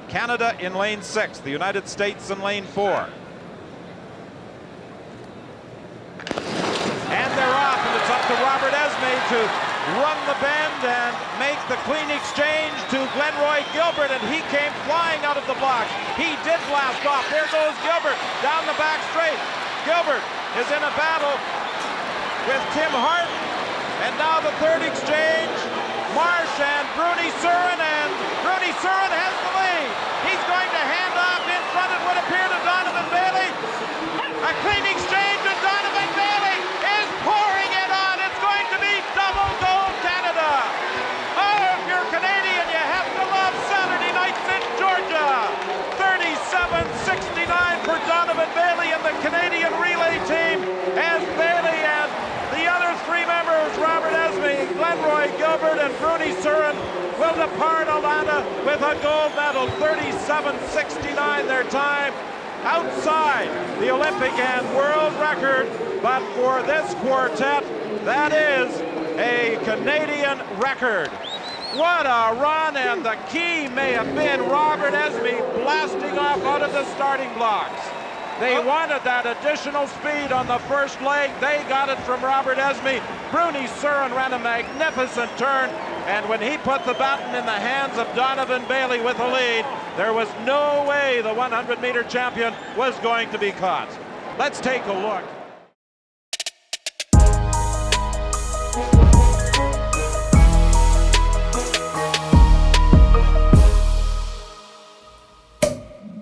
Canada in lane 6, the United States in lane 4. And they're off, and it's up to Robert Esme to run the bend and make the clean exchange to Glenroy Gilbert, and he came flying out of the blocks. He did blast off. There goes Gilbert down the back straight. Gilbert is in a battle with Tim Hart, and now the third exchange, Marsh and Bruni Surin, and Bruni Surin has the lead. He's going to hand off in front, it would appear, to Donovan Bailey. A clean exchange, and Donovan Bailey is pouring it on. It's going to be double gold Canada. Oh, if you're Canadian, you have to love Saturday nights in Georgia. 37-69 for Donovan Bailey and the Canadian relay team, as Bailey and the other three members, Robert Esme, Glenroy Gilbert, and Bruni Surin, will depart Atlanta with a gold medal. 37-69 their time, outside the Olympic and world record. But for this quartet, that is a Canadian record. What a run, and the key may have been Robert Esme blasting off out of the starting blocks. They wanted that additional speed on the first leg. They got it from Robert Esme. Bruni Surin ran a magnificent turn, and when he put the baton in the hands of Donovan Bailey with the lead, there was no way the 100-meter champion was going to be caught. Let's take a look.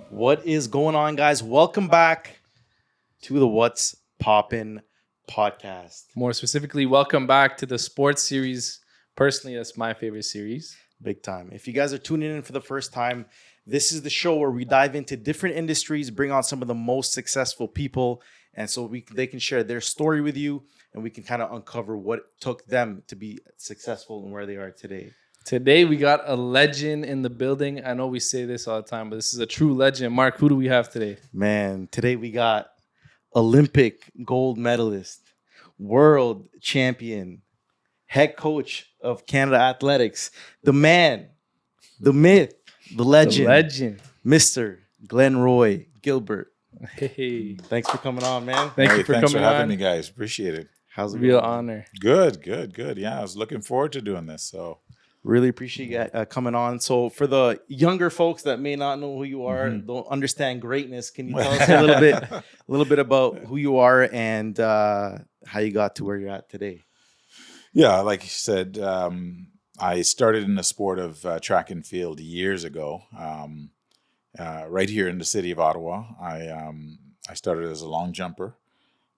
What is going on, guys? Welcome back to the What's Poppin' podcast. More specifically, welcome back to the sports series. Personally, that's my favorite series. Big time. If you guys are tuning in for the first time, this is the show where we dive into different industries, bring on some of the most successful people, and so they can share their story with you, and we can kind of uncover what took them to be successful and where they are today. Today, we got a legend in the building. I know we say this all the time, but this is a true legend. Mark, who do we have today? Man, today we got Olympic gold medalist, world champion, head coach of Canada Athletics, the man, the myth, the legend, Mr. Glenroy Gilbert. Hey. Thanks for coming on, man. Thanks for having on. me, guys. Appreciate it. How's it Real going? honor. Good. Yeah, I was looking forward to doing this. So really appreciate you coming on. So for the younger folks that may not know who you are, don't understand greatness, can you tell us a little bit about who you are and how you got to where you're at today? Yeah, like you said, I started in the sport of track and field years ago, right here in the city of Ottawa. I started as a long jumper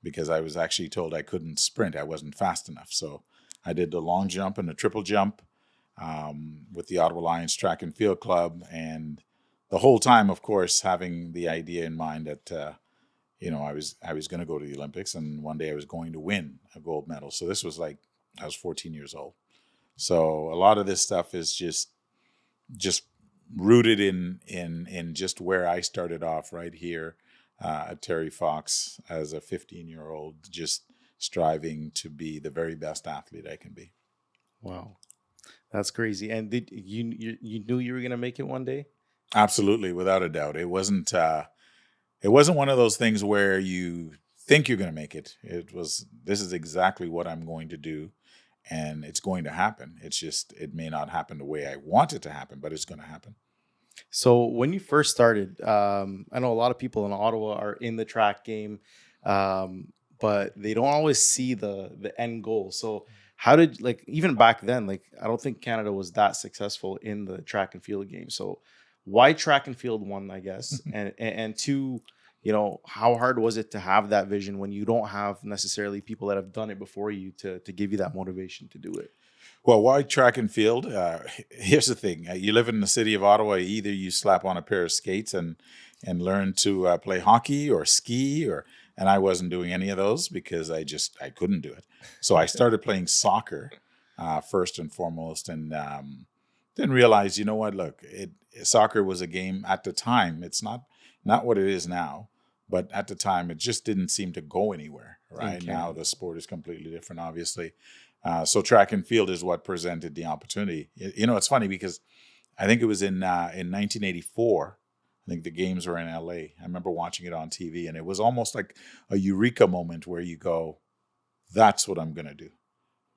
because I was actually told I couldn't sprint. I wasn't fast enough. So I did the long jump and the triple jump with the Ottawa Lions Track and Field Club. And the whole time, of course, having the idea in mind that, I was going to go to the Olympics, and one day I was going to win a gold medal. So this was like, I was 14 years old. So a lot of this stuff is just rooted in just where I started off right here at Terry Fox as a 15-year-old, just striving to be the very best athlete I can be. Wow, that's crazy. And did you knew you were gonna make it one day? Absolutely, without a doubt. It wasn't one of those things where you think you're gonna make it. It was, this is exactly what I'm going to do. And it's going to happen. It's just, it may not happen the way I want it to happen, but it's going to happen. So when you first started, I know a lot of people in Ottawa are in the track game, but they don't always see the end goal. So how did, even back then, I don't think Canada was that successful in the track and field game. So why track and field, one, I guess, and two, how hard was it to have that vision when you don't have necessarily people that have done it before you to give you that motivation to do it? Well, why track and field? Here's the thing. You live in the city of Ottawa, either you slap on a pair of skates and learn to play hockey or ski, and I wasn't doing any of those because I couldn't do it. So I started playing soccer first and foremost, and then realized, you know what, look, soccer was a game at the time. It's not what it is now. But at the time, it just didn't seem to go anywhere. Right Okay. Now, the sport is completely different, obviously. So track and field is what presented the opportunity. It's funny because I think it was in 1984. I think the games were in LA. I remember watching it on TV, and it was almost like a eureka moment where you go, that's what I'm going to do.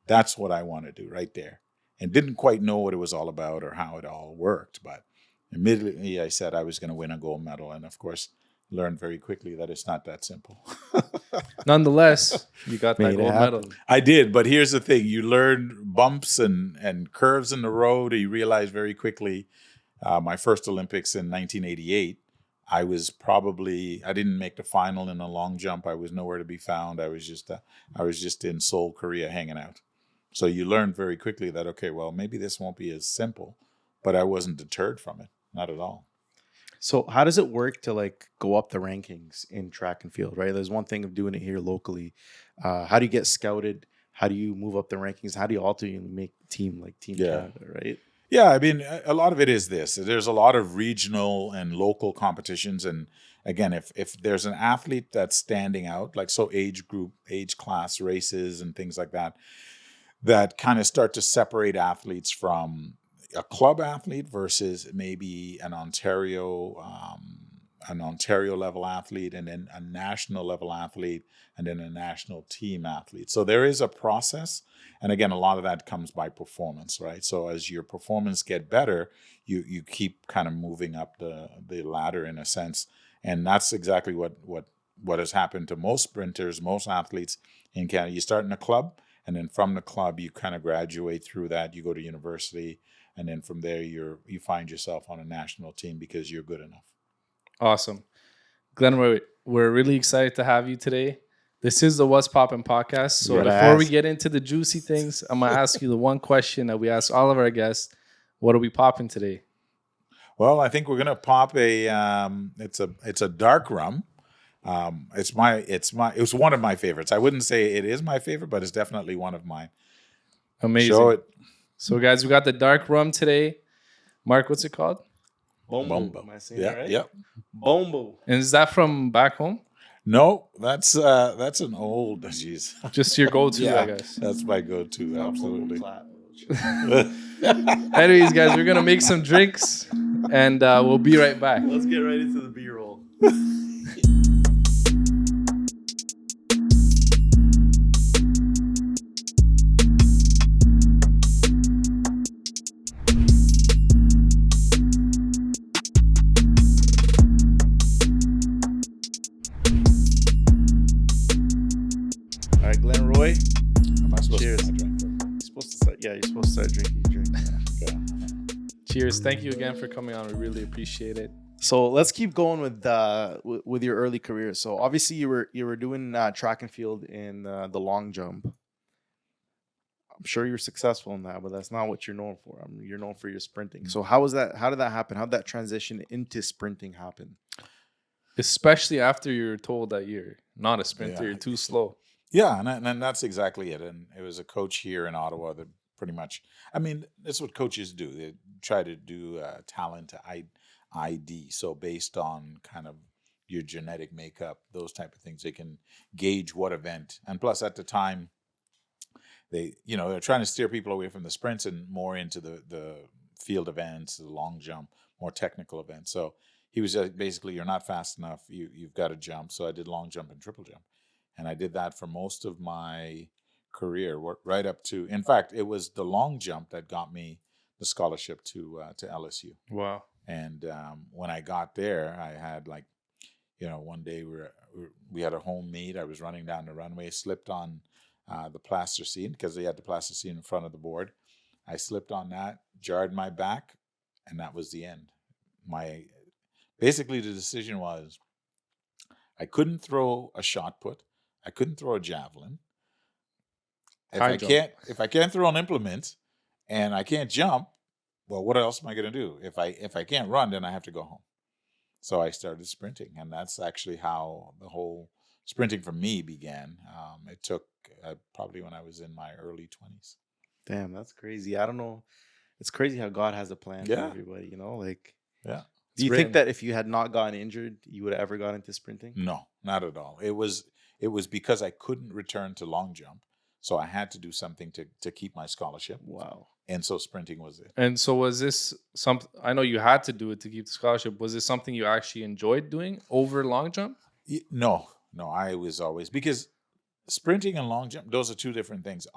That's what I want to do right there. And didn't quite know what it was all about or how it all worked. But immediately I said I was going to win a gold medal. And of course, learned very quickly that it's not that simple. Nonetheless, you got that Made it gold happen. medal. I did. But here's the thing. You learn bumps and curves in the road. You realize very quickly. My first Olympics in 1988, I didn't make the final in the long jump. I was nowhere to be found. I was just in Seoul, Korea, hanging out. So you learn very quickly that, okay, well, maybe this won't be as simple, but I wasn't deterred from it. Not at all. So how does it work to like go up the rankings in track and field, right? There's one thing of doing it here locally. How do you get scouted? How do you move up the rankings? How do you ultimately make Team Canada, right? Yeah, I mean, a lot of it is this. There's a lot of regional and local competitions. And again, if there's an athlete that's standing out, like so age group, age class races and things like that, that kind of start to separate athletes from a club athlete versus maybe an Ontario level athlete, and then a national level athlete, and then a national team athlete. So there is a process. And again, a lot of that comes by performance, right? So as your performance get better, you keep kind of moving up the ladder in a sense. And that's exactly what has happened to most sprinters, most athletes in Canada. You start in a club, and then from the club, you kind of graduate through that. You go to university, and then from there, you find yourself on a national team because you're good enough. Awesome. Glenroy, we're really excited to have you today. This is the What's Poppin' podcast. So before we get into the juicy things, I'm going to ask you the one question that we ask all of our guests. What are we popping today? Well, I think we're going to pop it's a dark rum. It was one of my favorites. I wouldn't say it is my favorite, but it's definitely one of mine. Amazing. Show it. So guys, we got the dark rum today. Mark, what's it called? Bumbu. Am I saying that right? Yep. Bumbu. And is that from back home? No, that's an old. Jeez. Just your go-to, Yeah, I guess. that's my go-to. Absolutely. Anyways, guys, we're going to make some drinks and we'll be right back. Let's get right into the B-roll. All right, Glenroy. Am I supposed Cheers. to drink? You're supposed to start drinking. You drink. Okay. Cheers. Thank you again for coming on. We really appreciate it. So let's keep going with your early career. So obviously you were doing track and field in the long jump. I'm sure you were successful in that, but that's not what you're known for. You're known for your sprinting. So how was that? How did that happen? How did that transition into sprinting happen? Especially after you're told that you're not a sprinter, you're too slow. Yeah, and that's exactly it. And it was a coach here in Ottawa that pretty much, I mean, that's what coaches do. They try to do talent ID. So based on kind of your genetic makeup, those type of things, they can gauge what event. And plus, at the time, they're trying to steer people away from the sprints and more into the field events, the long jump, more technical events. So he was basically, you're not fast enough. You've got to jump. So I did long jump and triple jump. And I did that for most of my career, right up to, in fact, it was the long jump that got me the scholarship to LSU. Wow. And when I got there, I had one day we had a home meet. I was running down the runway, slipped on the plasticine because they had the plasticine in front of the board. I slipped on that, jarred my back, and that was the end. Basically the decision was I couldn't throw a shot put. I couldn't throw a javelin. If I can't throw an implement and I can't jump, well, what else am I going to do? If I can't run, then I have to go home. So I started sprinting, and that's actually how the whole sprinting for me began. It took probably when I was in my early 20s. Damn, that's crazy. I don't know. It's crazy how God has a plan for everybody, Yeah. Do you think that if you had not gotten injured, you would have ever got into sprinting? No, not at all. It was because I couldn't return to long jump. So I had to do something to keep my scholarship. Wow. And so sprinting was it. And so was this something, I know you had to do it to keep the scholarship. Was this something you actually enjoyed doing over long jump? No, I was always, because sprinting and long jump, those are two different things.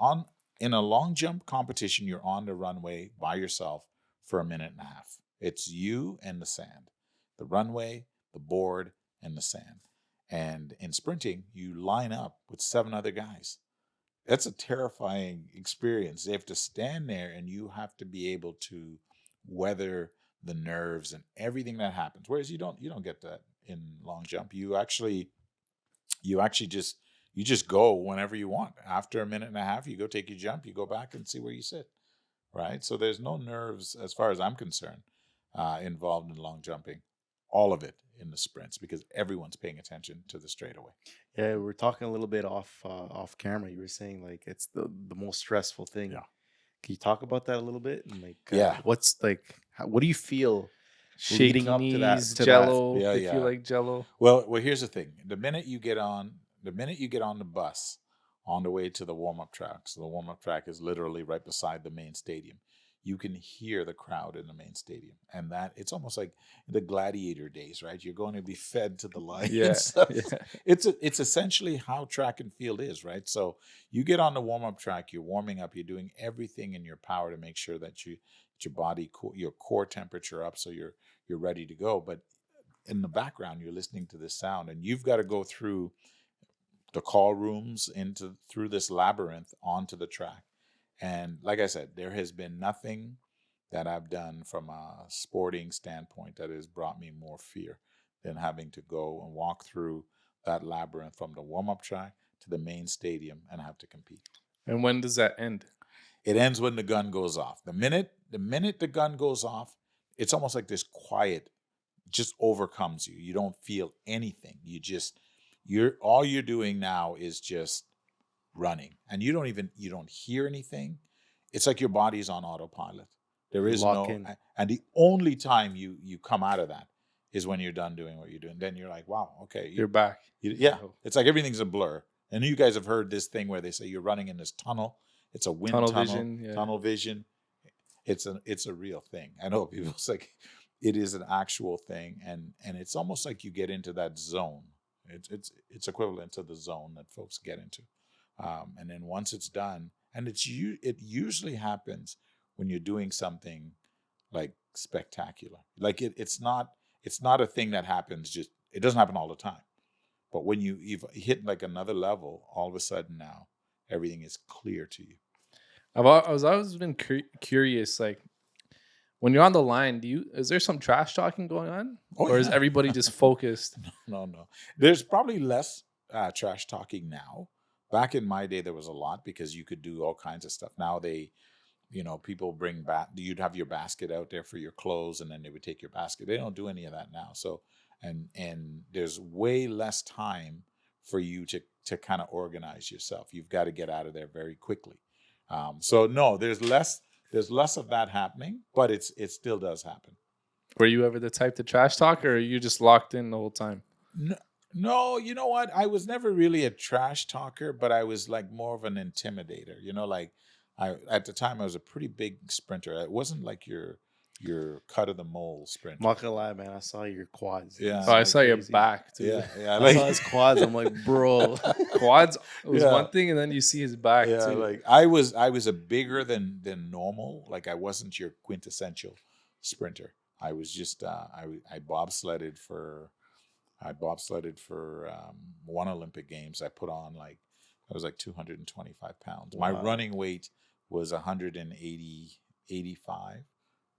In a long jump competition, you're on the runway by yourself for a minute and a half. It's you and the sand, the runway, the board, and the sand. And in sprinting, you line up with 7 other guys. That's a terrifying experience. They have to stand there, and you have to be able to weather the nerves and everything that happens. Whereas you don't get that in long jump. You actually just go whenever you want. After a minute and a half, you go take your jump, you go back and see where you sit. Right? So there's no nerves, as far as I'm concerned, involved in long jumping. All of it in the sprints, because everyone's paying attention to the straightaway. Yeah, we're talking a little bit off camera. You were saying like it's the most stressful thing. Yeah. Can you talk about that a little bit? And like, Yeah. what's like, what do you feel Shaky leading up to that? knees, jello. Yeah, They yeah. feel like jello. Well, here's the thing. The minute you get on the bus on the way to the warm-up track, so the warm-up track is literally right beside the main stadium, you can hear the crowd in the main stadium. And that, it's almost like the gladiator days, right? You're going to be fed to the lions. Yeah. It's essentially how track and field is, right? So you get on the warm-up track, you're warming up, you're doing everything in your power to make sure that your body, your core temperature up, so you're ready to go. But in the background, you're listening to this sound, and you've got to go through the call rooms through this labyrinth onto the track. And like I said, there has been nothing that I've done from a sporting standpoint that has brought me more fear than having to go and walk through that labyrinth from the warm-up track to the main stadium and have to compete. And when does that end? It ends when the gun goes off. The minute the gun goes off, it's almost like this quiet just overcomes you. You don't feel anything. All you're doing now is just running, and you don't hear anything. It's like your body's on autopilot. There is and the only time you come out of that is when you're done doing what you're doing. Then you're like, wow, okay, You're back. It's like everything's a blur. And you guys have heard this thing where they say you're running in this tunnel. It's a wind tunnel vision. Yeah. Tunnel vision. It's a real thing. I know people say it is an actual thing, and it's almost like you get into that zone. It's equivalent to the zone that folks get into. And then once it's done, and it usually happens when you're doing something like spectacular. Like it's not a thing that happens it doesn't happen all the time. But when you've hit like another level, all of a sudden now everything is clear to you. I've always been curious, like when you're on the line, is there some trash talking going on, or is everybody just focused? No. There's probably less trash talking now. Back in my day, there was a lot, because you could do all kinds of stuff. Now people bring back. You'd have your basket out there for your clothes, and then they would take your basket. They don't do any of that now. So, and there's way less time for you to kind of organize yourself. You've got to get out of there very quickly. So no, there's less of that happening, but it still does happen. Were you ever the type to trash talk, or are you just locked in the whole time? No, you know what? I was never really a trash talker, but I was like more of an intimidator. At the time I was a pretty big sprinter. It wasn't like your cut of the mold sprinter. I'm not gonna lie, man. I saw your quads. Yeah. I saw your back too. Yeah. I saw his quads. I'm like, bro. Quads was one thing, and then you see his back yeah, too. like I was a bigger than normal. Like I wasn't your quintessential sprinter. I was just I bobsledded for one Olympic Games. I put on I was like 225 pounds. Wow. My running weight was 185,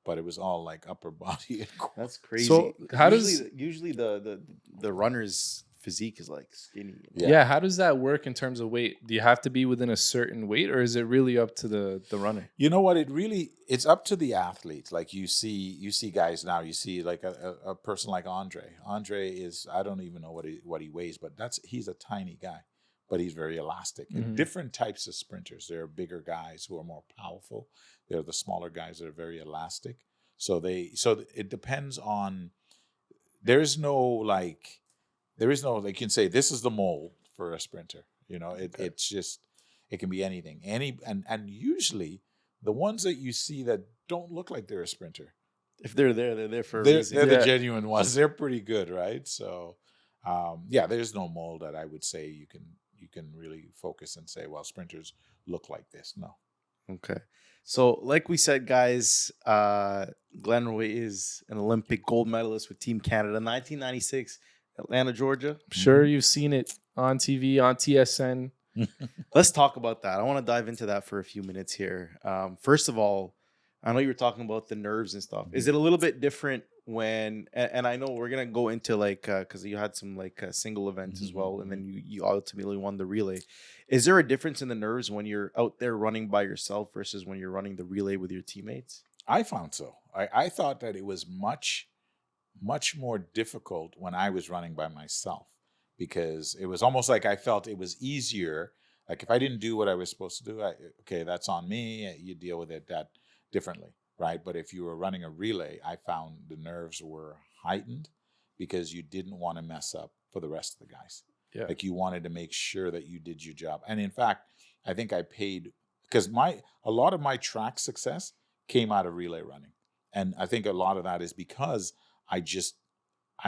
but it was all like upper body and core. That's crazy. So how usually the runner's physique is like skinny? Yeah. How does that work in terms of weight? Do you have to be within a certain weight, or is it really up to the runner? You know what? It's up to the athlete. Like you see guys now. You see like a person like Andre. Andre is, I don't even know what he weighs, but he's a tiny guy, but he's very elastic. Mm-hmm. And different types of sprinters. There are bigger guys who are more powerful. There are the smaller guys that are very elastic. So it depends on. There is no you can say this is the mold for a sprinter. It's just It can be anything. And usually the ones that you see that don't look like they're a sprinter, If they're there for a they're reason. the genuine ones. They're pretty good, right? So, there's no mold that I would say you can really focus and say, well, sprinters look like this. No. Okay. So, like we said, guys, Glenroy is an Olympic gold medalist with Team Canada, 1996, Atlanta, Georgia. I'm sure you've seen it on TV, on TSN. Let's talk about that. I want to dive into that for a few minutes here. First of all, I know you were talking about the nerves and stuff. Is it a little bit different when, and I know we're going to go into like, because you had some like single events as well, and then you ultimately won the relay. Is there a difference in the nerves when you're out there running by yourself versus when you're running the relay with your teammates? I found so. I thought that it was much, much more difficult when I was running by myself, because it was almost like I felt it was easier. Like if I didn't do what I was supposed to do, okay, that's on me. You deal with it that differently, right? But if you were running a relay, I found the nerves were heightened because you didn't want to mess up for the rest of the guys. Yeah. Like you wanted to make sure that you did your job. And in fact, I think I paid, because a lot of my track success came out of relay running. And I think a lot of that is because I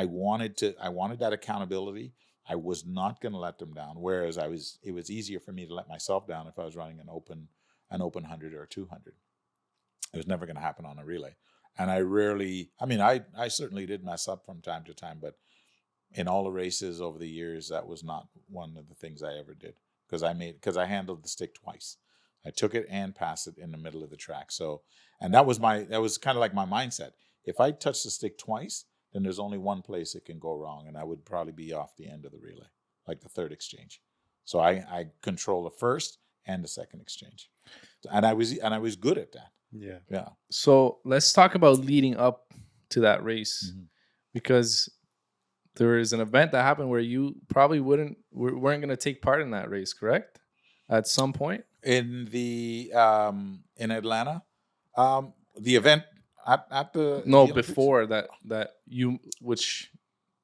wanted that accountability. I was not going to let them down. Whereas it was easier for me to let myself down if I was running an open 100 or 200. It was never going to happen on a relay. And I certainly did mess up from time to time, but in all the races over the years, that was not one of the things I ever did, because I handled the stick twice. I took it and passed it in the middle of the track. So, and that was kind of like my mindset. If I touch the stick twice, then there's only one place it can go wrong, and I would probably be off the end of the relay, like the third exchange. So I control the first and the second exchange, and I was good at that. Yeah. So let's talk about leading up to that race, because there is an event that happened where you probably weren't going to take part in that race, correct? At some point in the in Atlanta, the event at the before that which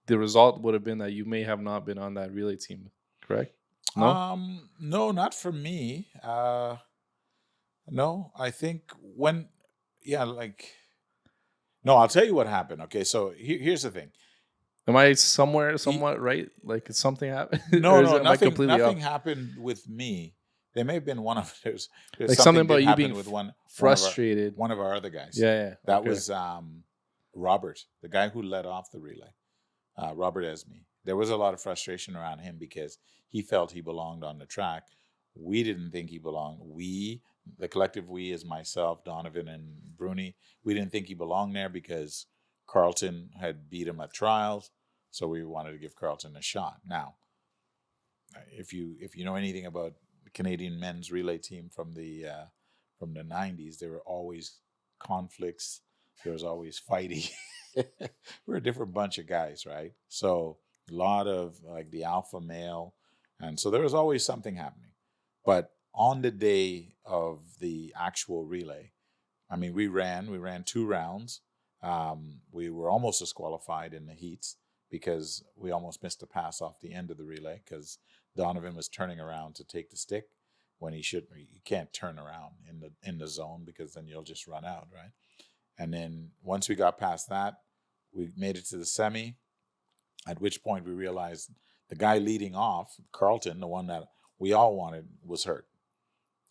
the result would have been that you may have not been on that relay team, correct? No, not for me. No, I think no, I'll tell you what happened. Okay, so here's the thing. Am I somewhat right? Like something happened? No, nothing happened with me. There may have been one of there's like something about you being with frustrated. One of our other guys. Yeah. That was Robert, the guy who led off the relay. Robert Esme. There was a lot of frustration around him because he felt he belonged on the track. We didn't think he belonged. The collective we is myself, Donovan, and Bruni. We didn't think he belonged there because Carlton had beat him at trials, so we wanted to give Carlton a shot. Now, if you know anything about the Canadian men's relay team from the 90s, there were always conflicts. There was always fighting. We're a different bunch of guys, right? So a lot of like the alpha male, and so there was always something happening. But on the day of the actual relay, I mean, we ran 2 rounds. We were almost disqualified in the heats because we almost missed a pass off the end of the relay because Donovan was turning around to take the stick when he should. You can't turn around in the zone because then you'll just run out, right? And then once we got past that, we made it to the semi, at which point we realized the guy leading off, Carlton, the one that we all wanted, was hurt.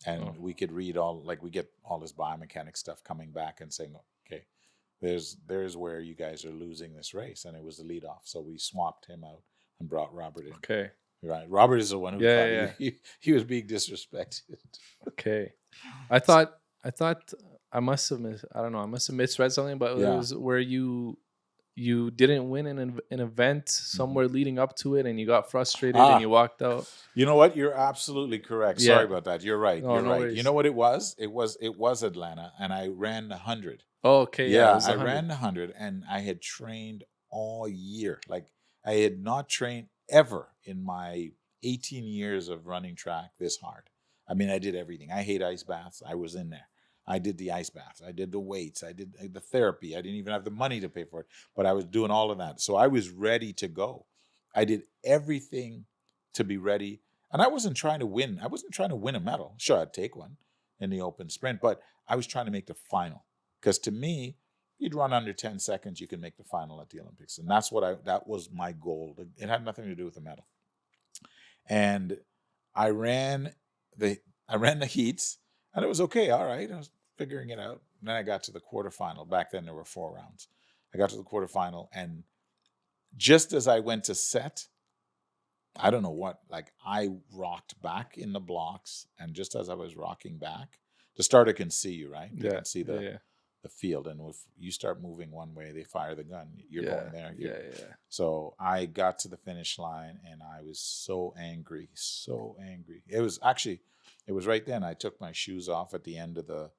And we could read we get all this biomechanics stuff coming back and saying, okay, there's where you guys are losing this race. And it was the lead off. So we swapped him out and brought Robert in. Okay. Right. Robert is the one who thought he was being disrespected. Okay. I thought I must have misread something, but it was where you didn't win an event somewhere leading up to it, and you got frustrated and you walked out. You know what? You're absolutely correct. Yeah. Sorry about that. You're right. No, You're right. worries. You know what it was? It was Atlanta, and I ran 100. Oh, okay. Yeah, I ran 100, and I had trained all year. Like I had not trained ever in my 18 years of running track this hard. I mean, I did everything. I hate ice baths. I was in there. I did the ice baths. I did the weights. I did the therapy. I didn't even have the money to pay for it, but I was doing all of that. So I was ready to go. I did everything to be ready. And I wasn't trying to win. I wasn't trying to win a medal. Sure, I'd take one in the open sprint, but I was trying to make the final. Because to me, you'd run under 10 seconds, you can make the final at the Olympics. And that was my goal. It had nothing to do with the medal. And I ran the heats, and it was okay. All right. I was figuring it out. And then I got to the quarterfinal. Back then there were 4 rounds. I got to the quarterfinal, and just as I went to set, I don't know what, like I rocked back in the blocks, and just as I was rocking back, the starter can see you, right? You can see the field, and if you start moving one way, they fire the gun. You're going there. So I got to the finish line, and I was so angry. It was right then. I took my shoes off at the end of the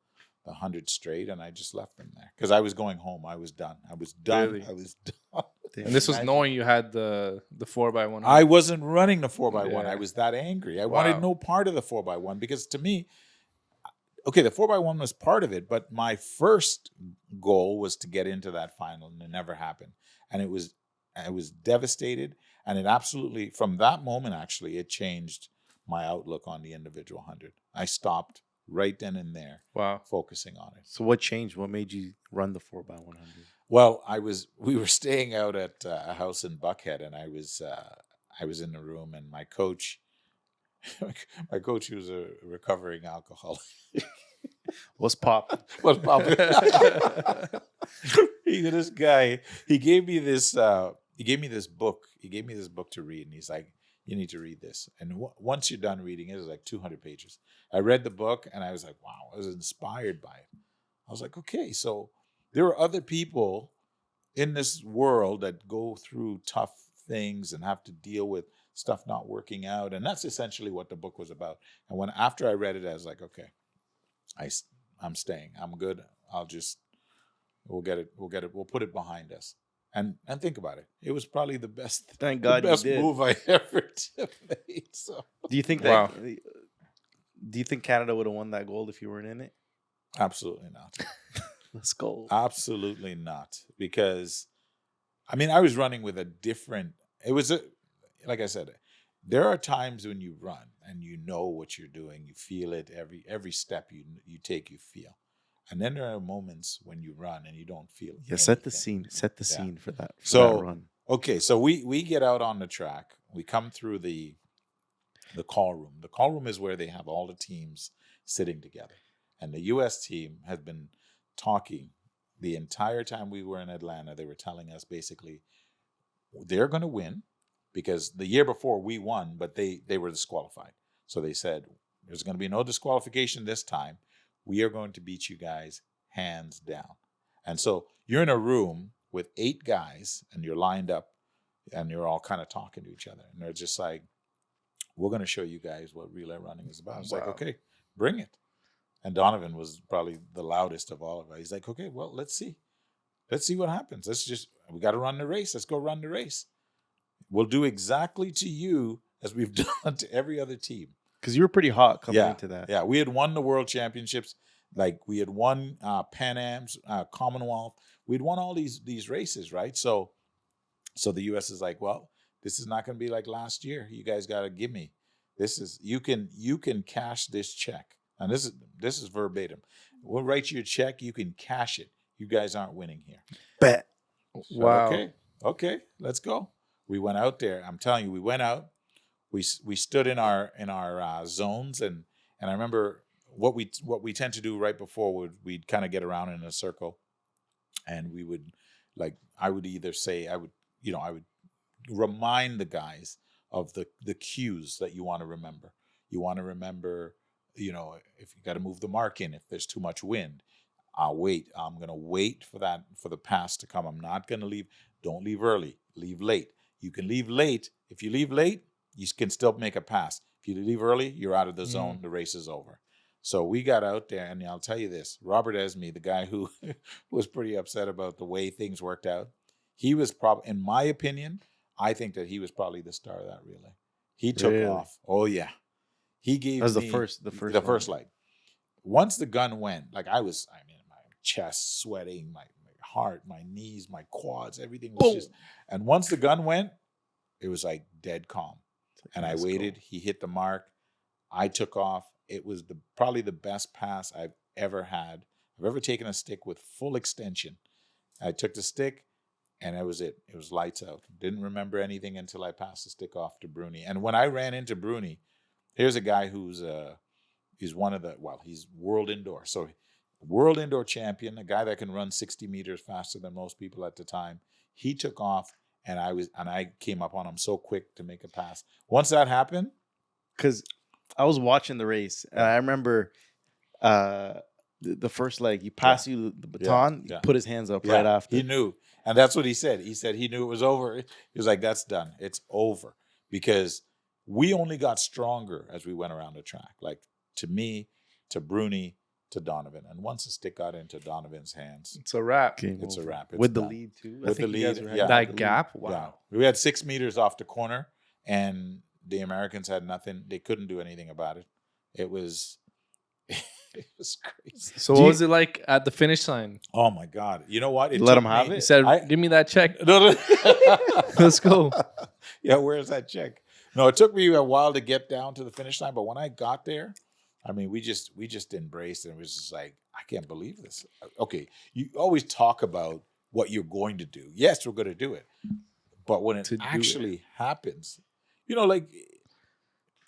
100 straight, and I just left them there because I was going home. I was done. Really? I was done. And this was knowing you had the 4x1. I wasn't running the 4x1. I was that angry. I wanted no part of the 4x1 because to me, okay, the 4x1 was part of it, but my first goal was to get into that final, and it never happened. And I was devastated, and it absolutely, from that moment, actually, it changed my outlook on the individual 100. I stopped right then and there, focusing on it. So what changed? What made you run the 4x100? Well, we were staying out at a house in Buckhead, and I was in the room, and my coach was a recovering alcoholic. What's Poppin? This guy, he gave me this book. He gave me this book to read, and he's like, you need to read this. And once you're done reading it, it's like 200 pages. I read the book, and I was like, wow, I was inspired by it. I was like, okay, so there are other people in this world that go through tough things and have to deal with stuff not working out. And that's essentially what the book was about. And after I read it, I was like, okay, I'm staying. I'm good. We'll get it. We'll put it behind us. And think about it. It was probably the best. Thank God the best you did. move I ever made. So. Do you think that? Do you think Canada would have won that gold if you weren't in it? Absolutely not. Let's go. Absolutely not. Because, I mean, I was running with a different. It was like I said. There are times when you run and you know what you're doing. You feel it every step you take. You feel. And then there are moments when you run and you don't feel it. Yeah, set the scene. Set the scene for that. So that run. Okay, so we get out on the track. We come through the call room. The call room is where they have all the teams sitting together. And the U.S. team had been talking the entire time we were in Atlanta. They were telling us basically they're going to win because the year before we won, but they were disqualified. So they said there's going to be no disqualification this time. We are going to beat you guys hands down. And so you're in a room with 8 guys and you're lined up and you're all kind of talking to each other. And they're just like, we're going to show you guys what relay running is about. I was like, okay, bring it. And Donovan was probably the loudest of all of us. He's like, okay, well, let's see. Let's see what happens. We got to run the race. Let's go run the race. We'll do exactly to you as we've done to every other team. Because you were pretty hot coming into that. Yeah, we had won the World Championships. Like we had won Pan Am's, Commonwealth. We'd won all these races, right? So the U.S. is like, well, this is not going to be like last year. You guys got to give me. You can cash this check. And this is verbatim. We'll write you a check. You can cash it. You guys aren't winning here. Bet. So, wow. Okay, let's go. We went out there. I'm telling you, we went out. We stood in our zones, and I remember what we tend to do right before we'd kind of get around in a circle, and we would I would remind the guys of the cues that you want to remember. You want to remember, if you got to move the mark in, if there's too much wind, I'll wait. I'm going to wait for the pass to come. I'm not going to leave. Don't leave early. Leave late. You can leave late. If you leave late, you can still make a pass. If you leave early, you're out of the zone. The race is over. So we got out there, and I'll tell you this. Robert Esme, the guy who was pretty upset about the way things worked out, he was probably, in my opinion, I think that he was probably the star of that relay. He took off. Oh, yeah. He gave me the first light. Once the gun went, my chest sweating, my heart, my knees, my quads, everything was just. And once the gun went, it was like dead calm. and I waited. He hit the mark. I took off. It was probably the best pass I've ever had. I've ever taken a stick with full extension. I took the stick, and that was it. It was lights out. Didn't remember anything until I passed the stick off to Bruni. And when I ran into Bruni, here's a guy who's he's one of the, he's world indoor. So world indoor champion, a guy that can run 60 meters faster than most people at the time. He took off, and I came up on him so quick to make a pass. Once that happened, because I was watching the race, and I remember the first leg, he passed you the baton, he put his hands up right after. He knew. And that's what he said. He said he knew it was over. He was like, that's done. It's over. Because we only got stronger as we went around the track. Like, to me, to Bruni, to Donovan. And once the stick got into Donovan's hands, it's a wrap. It's a wrap. It's with the done. lead, too. With the lead. That gap? Wow. Yeah. We had 6 meters off the corner, and the Americans had nothing. They couldn't do anything about it. It was... It was crazy. So what was it like at the finish line? Oh my God! You know what? Let him have it. He said, "Give me that check." No. Let's go. Yeah, where's that check? No, it took me a while to get down to the finish line, but when I got there, I mean, we just embraced it. It was just like, I can't believe this. Okay, you always talk about what you're going to do. Yes, we're going to do it, but when it actually happens, you know, like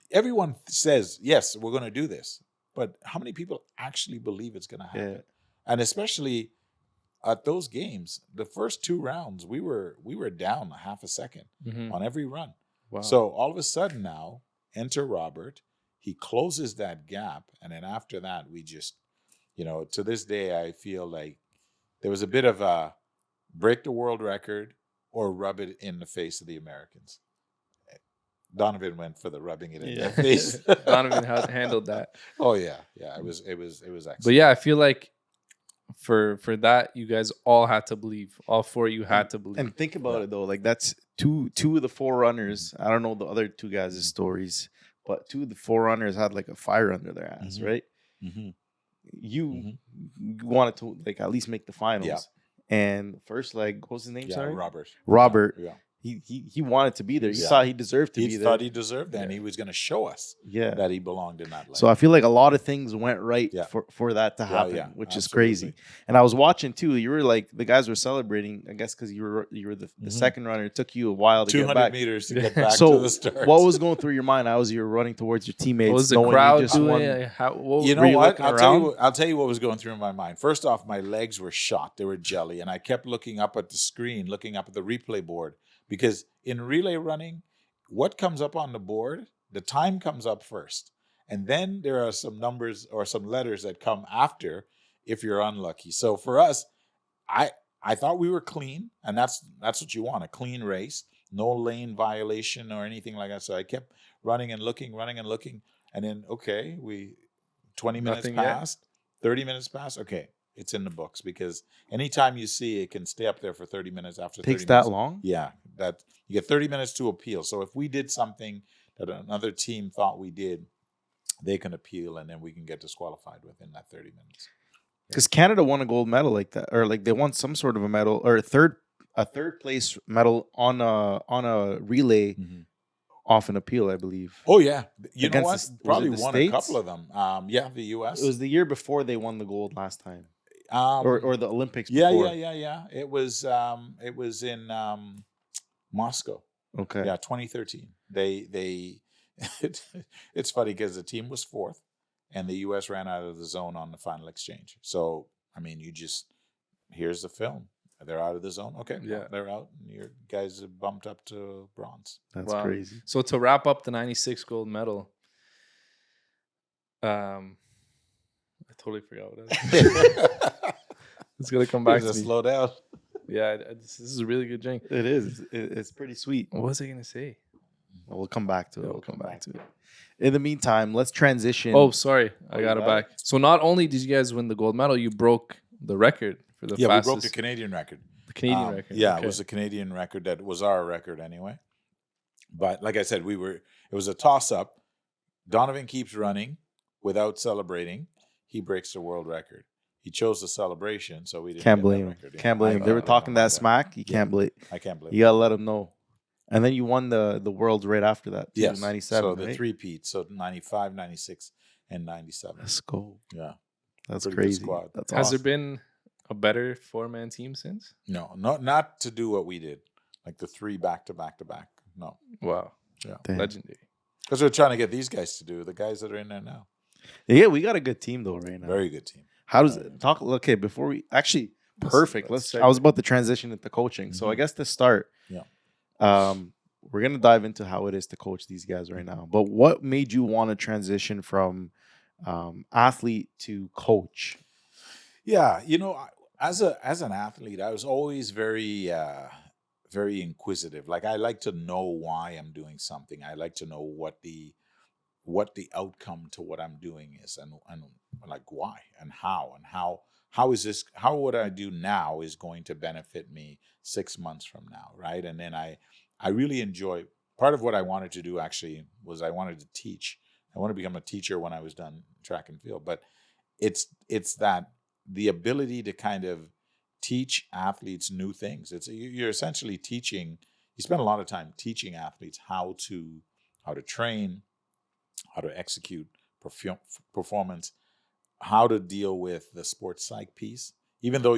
everyone says, yes, we're going to do this. But how many people actually believe it's going to happen? Yeah. And especially at those games, the first 2 rounds, we were down a half a second on every run. Wow. So all of a sudden now, enter Robert. He closes that gap. And then after that, we just, you know, to this day, I feel like there was a bit of a break the world record or rub it in the face of the Americans. Donovan went for the rubbing it in their face. Donovan handled that. Oh yeah. It was excellent. But yeah, I feel like for that, you guys all had to believe. All 4 of you had to believe. And think about it though, like that's two of the 4 runners. I don't know the other 2 guys' stories, but 2 of the 4 runners had like a fire under their ass, right? Mm-hmm. You wanted to like at least make the finals. And the first leg, what was his name? Sorry, Robert. Yeah. He wanted to be there. He thought he deserved to be there. He thought he deserved that, and he was going to show us that he belonged in that leg. So I feel like a lot of things went right for that to happen, which is crazy. And I was watching too. You were like, the guys were celebrating, I guess, because you were the second runner. It took you a while to get back. 200 meters to get back to the start. What was going through your mind as you were running towards your teammates? What was the crowd doing? You know what? I'll tell you what was going through my mind. First off, my legs were shot. They were jelly. And I kept looking up at the screen, looking up at the replay board. Because in relay running, what comes up on the board, the time comes up first. And then there are some numbers or some letters that come after if you're unlucky. So for us, I thought we were clean, and that's what you want, a clean race, no lane violation or anything like that. So I kept running and looking. And then, 20 minutes passed, 30 minutes passed. Okay. It's in the books because anytime you see it can stay up there for 30 minutes after 30 minutes. Takes that long? Yeah. That you get 30 minutes to appeal. So if we did something that another team thought we did, they can appeal and then we can get disqualified within that 30 minutes. Because Canada won a gold medal like that, or like they won some sort of a medal or a third place medal on a relay off an appeal, I believe. Oh yeah. You know what? Probably won States? A couple of them. The U.S. It was the year before they won the gold last time. Or the Olympics before. Yeah. It was in Moscow. Okay. Yeah, 2013. They it's funny because the team was 4th and the US ran out of the zone on the final exchange. So, I mean, here's the film. They're out of the zone. Okay. Yeah. They're out. And your guys have bumped up to bronze. That's crazy. So to wrap up the 96 gold medal, I totally forgot what it is. It's gonna come back to me. Slow down. Yeah, this is a really good drink. It is. It's pretty sweet. What was I gonna say? We'll come back to it. We'll come back to it. In the meantime, let's transition. Oh, sorry, I got it back. So not only did you guys win the gold medal, you broke the record for the fastest. We broke the Canadian record. The Canadian record. Yeah, okay. It was a Canadian record. That was our record anyway. But like I said, it was a toss-up. Donovan keeps running without celebrating. He breaks the world record. He chose the celebration, so we didn't blame him. Can't blame him. They were talking that smack. You can't blame. I can't blame. You gotta let him know. And then you won the world right after that, too, Yes. 97, So the right? three-peat. So 95, 96, and 97. Let's go. Yeah. That's Pretty good crazy. squad. That's Has awesome. there been a better 4-man team since? No, not to do what we did, like the 3 back to back to back. No. Wow. Yeah. Damn. Legendary. Because we're trying to get these guys to do, the guys that are in there now. Yeah, we got a good team, though, right now. Very good team. How does it talk? Okay, before we actually, perfect. let's I was about to transition into coaching. So I Mhm. guess to start, Yeah. we're gonna dive into how it is to coach these guys right now. But what made you want to transition from athlete to coach? Yeah, as an athlete, I was always very very inquisitive. Like I like to know why I'm doing something. I like to know what the outcome to what I'm doing is, and like why and how is this, how what I do now is going to benefit me 6 months from now, right? And then I really enjoy, part of what I wanted to do actually was I wanted to teach. I want to become a teacher when I was done track and field, but it's that the ability to kind of teach athletes new things. You're essentially teaching. You spend a lot of time teaching athletes how to train, how to execute performance, how to deal with the sports psych piece. Even though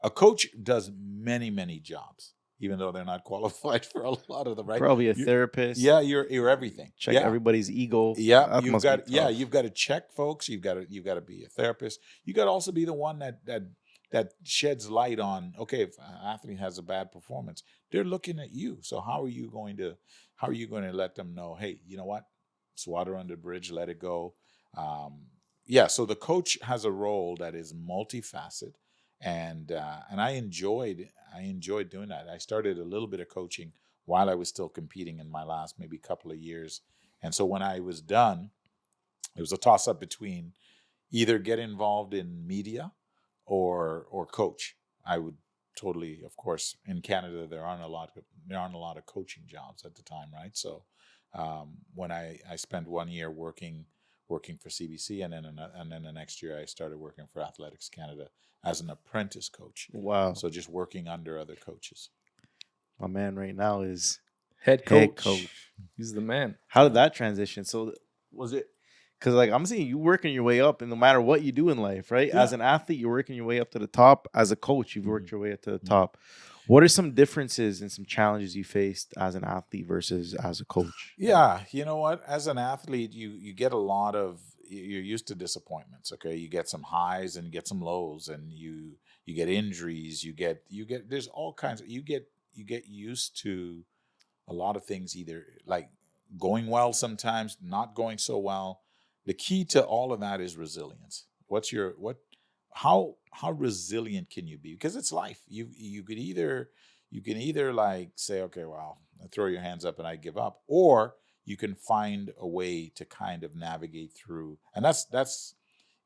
a coach does many jobs, even though they're not qualified for a lot of them, right? Probably a therapist. Yeah, you're everything. Check Yeah. everybody's ego. Yeah, That you've must be got tough. you've got to check folks. You've got to be a therapist. You got to also be the one that sheds light on, okay, if an athlete has a bad performance, they're looking at you. So how are you going to let them know, hey, you know what? It's water under the bridge, let it go. So the coach has a role that is multifaceted, and I enjoyed doing that. I started a little bit of coaching while I was still competing in my last maybe couple of years. And so when I was done, it was a toss up between either get involved in media or coach. I would totally, of course, in Canada there aren't a lot of coaching jobs at the time, right? So when I spent 1 year working for CBC, and then the next year I started working for Athletics Canada as an apprentice coach. Wow. So just working under other coaches. My man right now is Head head coach. coach. He's the man. How did that transition? So was it because like I'm seeing you working your way up, and no matter what you do in life, right? Yeah. As an athlete, you're working your way up to the top. As a coach, you've worked your way up to the top. What are some differences and some challenges you faced as an athlete versus as a coach? Yeah, you know what? As an athlete, you get a lot of, you're used to disappointments. Okay, you get some highs and you get some lows, and you get injuries. You get there's all kinds of, you get used to a lot of things, either like going well sometimes, not going so well. The key to all of that is resilience. How resilient can you be? Because it's life. You can either like say, okay, well, I throw your hands up and I give up, or you can find a way to kind of navigate through. And that's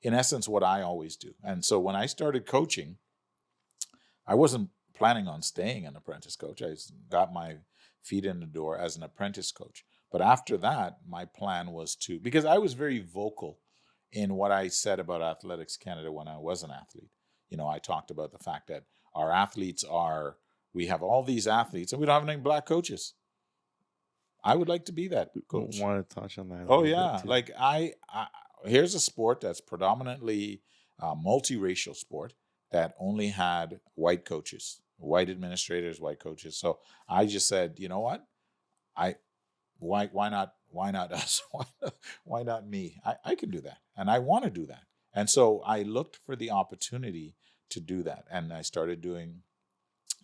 in essence what I always do. And so when I started coaching, I wasn't planning on staying an apprentice coach. I got my feet in the door as an apprentice coach. But after that, my plan was because I was very vocal in what I said about Athletics Canada when I was an athlete. I talked about the fact that we have all these athletes and we don't have any black coaches. I would like to be that coach. I want to touch on that. Oh yeah. Like here's a sport that's predominantly a multiracial sport that only had white coaches, white administrators, white coaches. So I just said, you know what? Why not us? Why not me? I can do that. And I want to do that. And so I looked for the opportunity to do that. And I started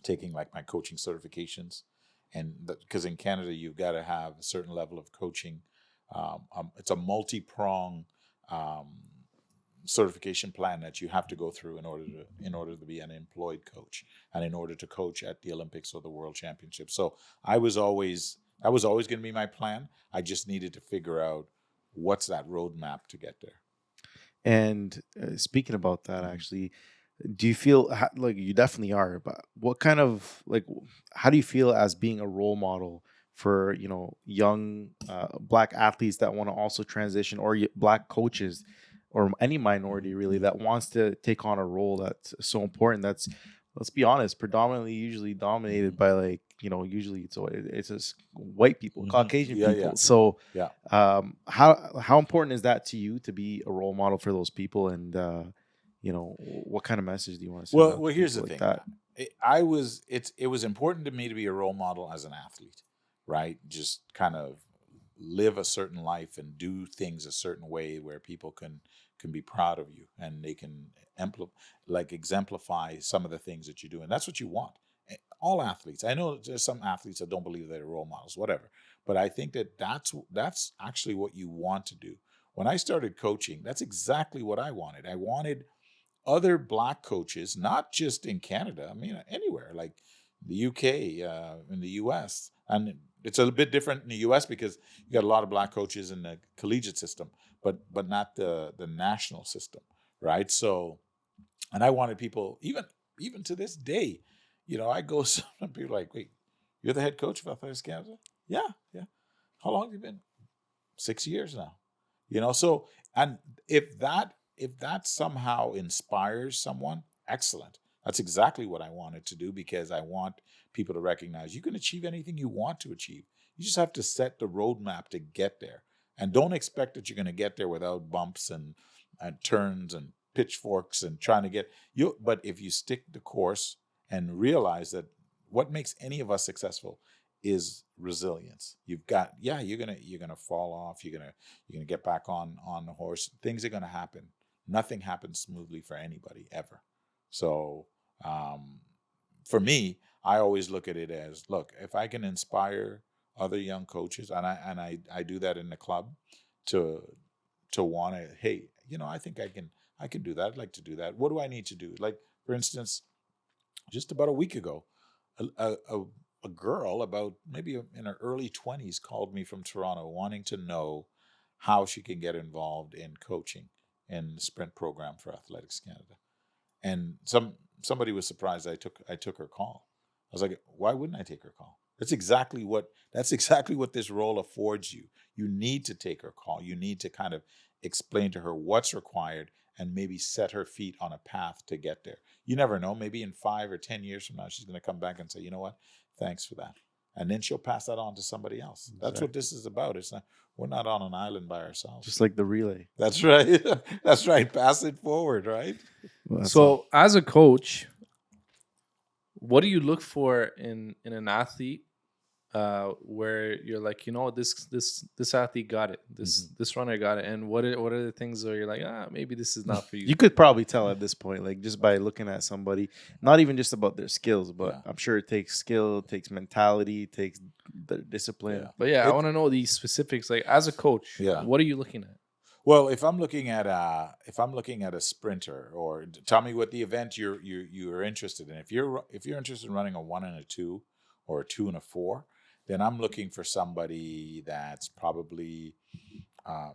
taking like my coaching certifications. And because in Canada, you've got to have a certain level of coaching. It's a multi-prong certification plan that you have to go through in order to be an employed coach and in order to coach at the Olympics or the World Championships. So that was always going to be my plan. I just needed to figure out what's that roadmap to get there. And speaking about that, actually, do you feel like you definitely are? But what kind of how do you feel as being a role model for young black athletes that want to also transition, or black coaches, or any minority really that wants to take on a role that's so important? That's, let's be honest, predominantly usually dominated by like usually it's just white people, Caucasian Yeah, people. yeah. So, Yeah. how important is that to you to be a role model for those people? And what kind of message do you want to send out Well, to here's the people like thing. that? It was important to me to be a role model as an athlete, right? Just kind of live a certain life and do things a certain way where people can be proud of you and they can exemplify some of the things that you do, and that's what you want. All athletes. I know there's some athletes that don't believe they're role models, whatever, but I think that that's actually what you want to do. When I started coaching, that's exactly what I wanted. I wanted other black coaches, not just in Canada, I mean, anywhere, like the UK, in the U.S. And it's a bit different in the U.S. because you got a lot of black coaches in the collegiate system, but not the national system, right? So, and I wanted people, even to this day, I go, some people are like, wait, you're the head coach of Athletics Canada? Yeah, yeah. How long have you been? 6 years now. So, and if that somehow inspires someone, excellent. That's exactly what I wanted to do, because I want people to recognize you can achieve anything you want to achieve. You just have to set the roadmap to get there, and don't expect that you're going to get there without bumps and turns and pitchforks and trying to get you. But if you stick the course and realize that what makes any of us successful is resilience. You've got, you're gonna fall off. You're gonna get back on the horse. Things are gonna happen. Nothing happens smoothly for anybody ever. So, for me, I always look at it as, look, if I can inspire other young coaches, and I do that in the club, to want to, hey, I think I can do that. I'd like to do that. What do I need to do? Like, for instance, just about a week ago, a girl about maybe in her early 20s called me from Toronto wanting to know how she can get involved in coaching in the sprint program for Athletics Canada. And somebody was surprised I took her call. I was like, why wouldn't I take her call? That's exactly what this role affords you. You need to take her call. You need to kind of explain to her what's required and maybe set her feet on a path to get there. You never know. Maybe in 5 or 10 years from now, she's going to come back and say, you know what? Thanks for that. And then she'll pass that on to somebody else. Exactly. That's what this is about. We're not on an island by ourselves. Just like the relay. That's right. That's right. Pass it forward, right? Well, so as a coach, what do you look for in an athlete, where you're like, this athlete got it, this runner got it, and what are the things where you're like, maybe this is not for you? You could probably tell at this point, like just by looking at somebody, not even just about their skills, but I'm sure it takes skill, it takes mentality, it takes the discipline. Yeah. But I want to know these specifics. Like as a coach, what are you looking at? Well, if I'm looking at a sprinter, or tell me what the event you're interested in. If you're interested in running a 1 and a 2 or a 2 and a 4, then I'm looking for somebody that's probably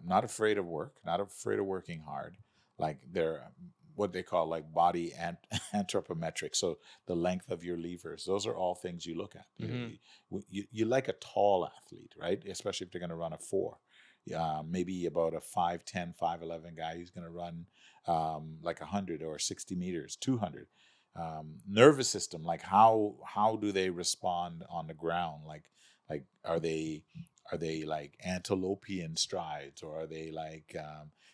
not afraid of work, not afraid of working hard. Like they're what they call like body anthropometrics. So the length of your levers, those are all things you look at. Mm-hmm. You like a tall athlete, right? Especially if they're going to run a 4. Maybe about a 5'10", 5'11" guy who's going to run like 100 or 60 meters, 200. Nervous system, like how do they respond on the ground? Like are they like antilopian strides, or are they like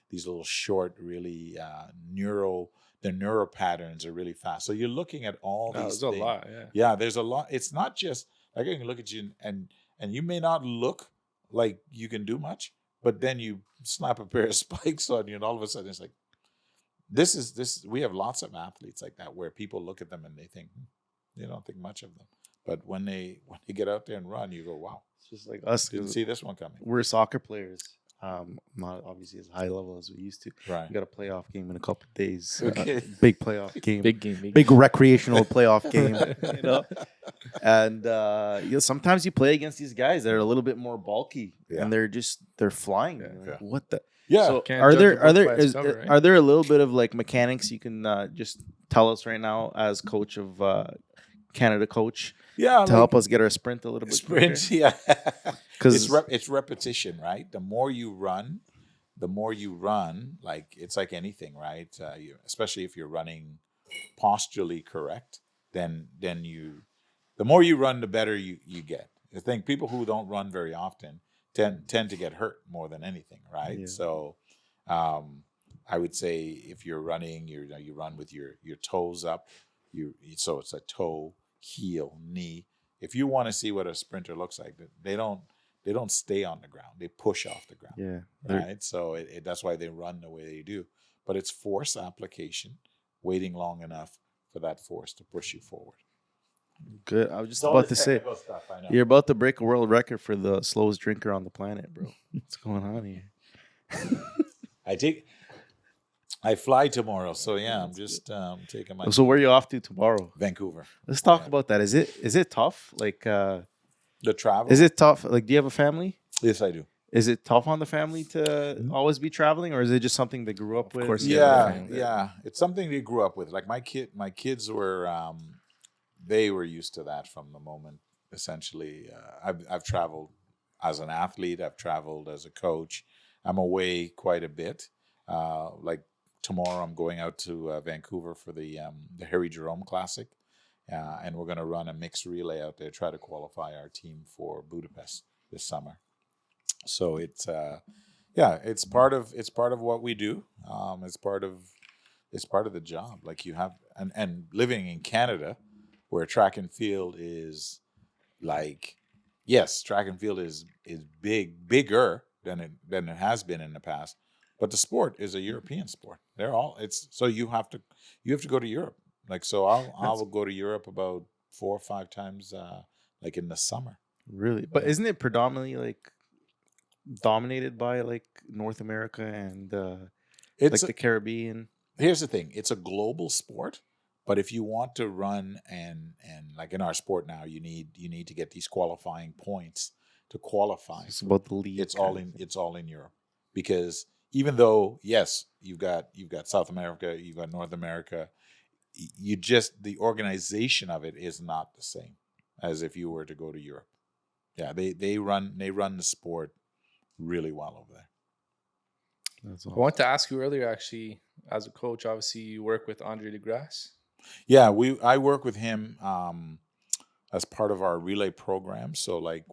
these little short, really their neural patterns are really fast. So you're looking at all these things. There's a lot, yeah. There's a lot. It's not just like I can look at you and you may not look like you can do much, but then you slap a pair of spikes on you, and all of a sudden it's like, this. We have lots of athletes like that where people look at them and they think, they don't think much of them. But when they get out there and run, you go, wow. It's just like us. Didn't see this one coming. We're soccer players. Not obviously as high level as we used to. Right. We got a playoff game in a couple of days. Okay. Big playoff game. Big recreational playoff game. And sometimes you play against these guys that are a little bit more bulky, and they're flying. Yeah. What the? Yeah. So are there a little bit of like mechanics you can just tell us right now as coach of Canada coach? Yeah, to help us get our sprint a little bit quicker? Yeah, because it's repetition, right? The more you run, like it's like anything, right? Especially if you're running posturally correct, then the more you run, the better you get. I think people who don't run very often tend to get hurt more than anything, right? Yeah. So I would say if you're running, you run with your toes up. So it's a toe, heel, knee. If you want to see what a sprinter looks like, they don't stay on the ground. They push off the ground. Yeah. Right. So that's why they run the way they do. But it's force application, waiting long enough for that force to push you forward. Good. I was just about to say, stuff, I know. you're about to break a world record for the slowest drinker on the planet, bro. What's going on here? I fly tomorrow, so yeah, I'm just taking my So where are you off to tomorrow? Vancouver. Let's talk about that. Is it tough? Like, The travel. is it tough? Like, do you have a family? Yes, I do. Is it tough on the family to always be traveling, or is it just something they grew up with? course, Yeah. It's something they grew up with. Like my kids were, they were used to that from the moment. Essentially, I've traveled as an athlete. I've traveled as a coach. I'm away quite a bit. Like tomorrow, I'm going out to Vancouver for the Harry Jerome Classic, and we're going to run a mixed relay out there, try to qualify our team for Budapest this summer. So it's part of what we do. It's part of the job. Like you have and living in Canada, where track and field is like, yes, track and field is bigger than it has been in the past, but the sport is a European sport. So you have to go to Europe. Like so, I'll go to Europe about 4 or 5 times, like in the summer. Really? But isn't it predominantly like dominated by like North America and like the Caribbean? Here's the thing: it's a global sport, but if you want to run and like in our sport now, you need to get these qualifying points to qualify. It's about the league. It's all in Europe, because even though yes, you've got South America, you've got North America, the organization of it is not the same as if you were to go to Europe. Yeah, they run the sport really well over there. That's I awesome. wanted to ask you earlier, actually, as a coach, obviously you work with Andre DeGrasse. Yeah, I work with him as part of our relay program. So like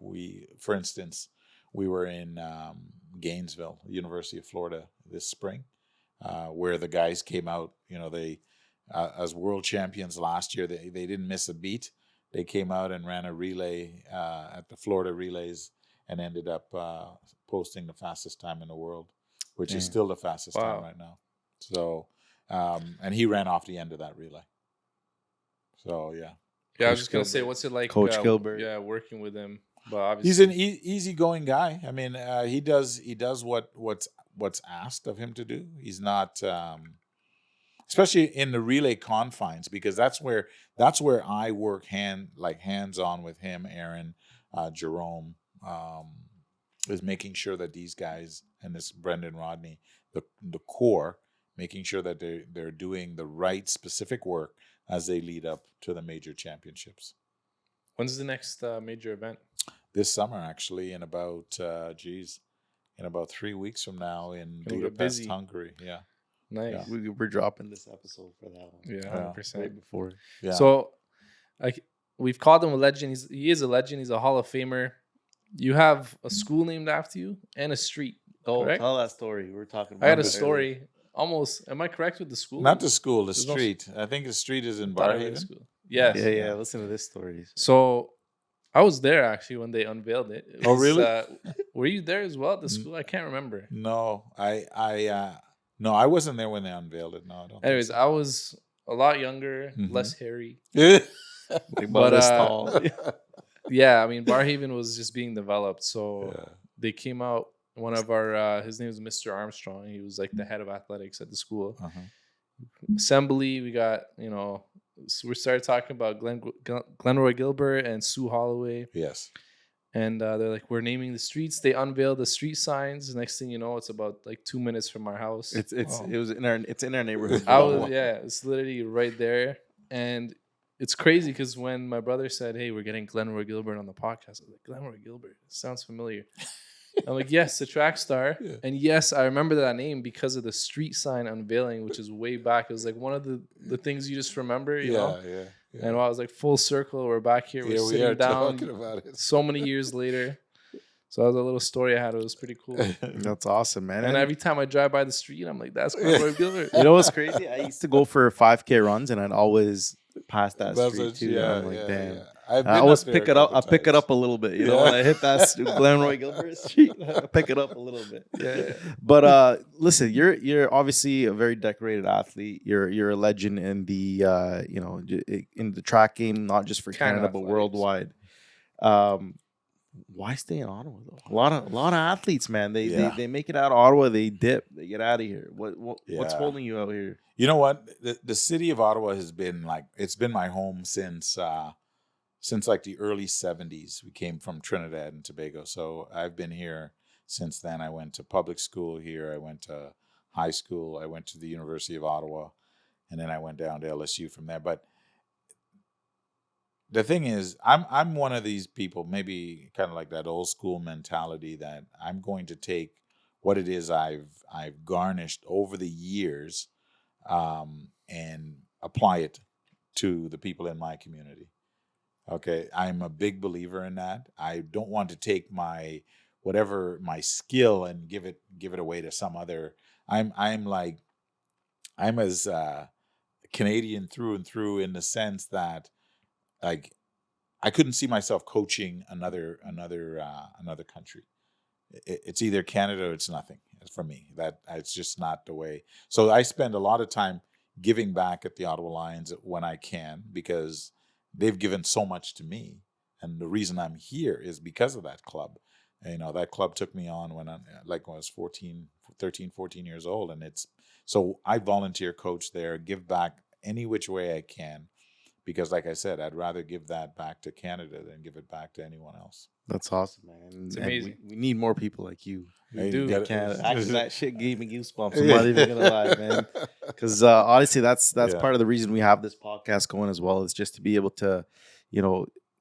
for instance, we were in Gainesville, University of Florida this spring, where the guys came out, they as world champions last year, they didn't miss a beat. They came out and ran a relay at the Florida Relays and ended up posting the fastest time in the world, which is still the fastest time right now. So, and he ran off the end of that relay. So, yeah. Yeah, I was just going to say, what's it like? Coach Gilbert. Yeah, working with him. But obviously, he's an easygoing guy. I mean, he does what's asked of him to do. He's not, especially in the relay confines, because that's where I work hands on with him, Aaron, Jerome, is making sure that these guys and this Brendan Rodney, the core, making sure that they're doing the right specific work as they lead up to the major championships. When's the next major event? This summer, actually, in about 3 weeks from now in Budapest, Hungary. Yeah. Nice. Yeah. We're dropping this episode for that one. Yeah, 100%. Right before. Yeah. So, like, we've called him a legend. He is a legend. He's a Hall of Famer. You have a school named after you and a street. Oh, correct? tell that story. We're talking about I had a story. Almost. Am I correct with the school? Not the school, the street. I think the street is in Barhaven. Yes. Yeah. Listen to this story. So I was there actually when they unveiled it. Oh, really? Were you there as well at the school? I can't remember. No, I wasn't there when they unveiled it. No, I don't. Anyways, I was a lot younger, less hairy. But tall. Yeah, I mean, Barhaven was just being developed. So they came out. One of our, his name was Mr. Armstrong. He was like the head of athletics at the school. Assembly, we got, so we started talking about Glenroy Gilbert and Sue Holloway. Yes. And they're like, we're naming the streets. They unveiled the street signs. Next thing you know, it's about like 2 minutes from our house. It's in our neighborhood. It's literally right there. And it's crazy because when my brother said, hey, we're getting Glenroy Gilbert on the podcast, I was like, Glenroy Gilbert, sounds familiar. I'm like, yes, the track star. Yeah. And yes, I remember that name because of the street sign unveiling, which is way back. It was like one of the things you just remember, you know? Yeah. And I was like, full circle. We're back here. We're sitting down talking about it. So many years later. So that was a little story I had. It was pretty cool. That's awesome, man. And every time I drive by the street, I'm like, that's Glenroy Gilbert. You know what's crazy? I used to go for 5K runs, and I'd always pass that street too. Yeah, I'm like, damn. Yeah. I always pick it up. I pick it up a little bit. You know, when I hit that Glenroy Gilbert Street, I pick it up a little bit. Yeah. But listen, you're obviously a very decorated athlete. You're a legend in the in the track game, not just for Canada but worldwide. Why stay in Ottawa though? A lot of athletes, man. They make it out of Ottawa. They dip. They get out of here. What's holding you out here? You know what? The city of Ottawa has been it's been my home since like the early 70s. We came from Trinidad and Tobago, so I've been here since then. I went to public school here. I went to high school. I went to the University of Ottawa, and then I went down to LSU from there. But the thing is, I'm one of these people, maybe kind of like that old school mentality that I'm going to take what it is I've garnished over the years and apply it to the people in my community. Okay, I'm a big believer in that. I don't want to take my skill and give it away to some other. I'm as Canadian through and through in the sense that, like, I couldn't see myself coaching another country. It's either Canada or it's nothing for me. That it's just not the way. So I spend a lot of time giving back at the Ottawa Lions when I can, because they've given so much to me, and the reason I'm here is because of that club. You know, that club took me on when I was 13, 14 years old, and so I volunteer coach there, give back any which way I can. Because, like I said, I'd rather give that back to Canada than give it back to anyone else. That's awesome, man. It's amazing. We need more people like you. We do. Canada. Actually, that shit gave me goosebumps. I'm not even gonna lie, man. Because honestly, that's part of the reason we have this podcast going as well. Is just to be able to,